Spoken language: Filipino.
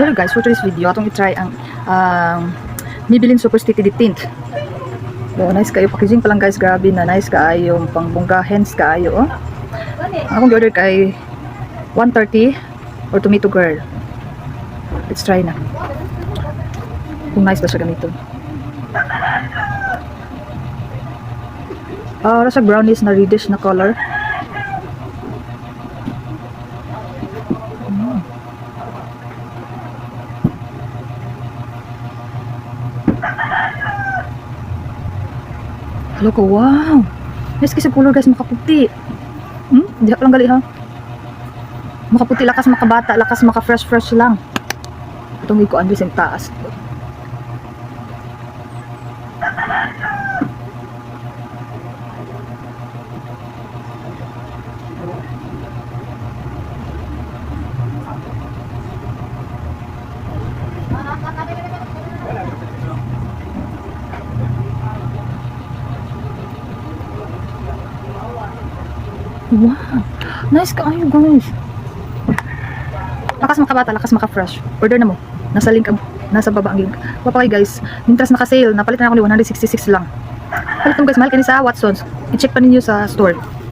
Hello guys, for today's video, atong i-try ang Maybelline Super Sticky Tint. So, nice kayo packaging pa lang guys, grabe na nice kaayo, pangbongga hands kaayo. Akong order kay 130 or Tomato Girl. Let's try na. Kung nice ba siya gamiton. Rasa brownies na reddish na color. Hello ko, wow! Nice kasi color guys, makaputi. Hindi ka lang gali ha. Makaputi, lakas makabata, lakas maka fresh lang. Itong ikuan din sa taas. Wow! Nice kaayo guys. Lakas makabata, lakas maka-fresh. Order na mo. Nasa link, nasa baba ang link. Wapakay guys. Mintras naka-sale. Napalitan ako ni 166 lang. Palit guys, mahal kayo sa Watsons. I-check pa ninyo sa store.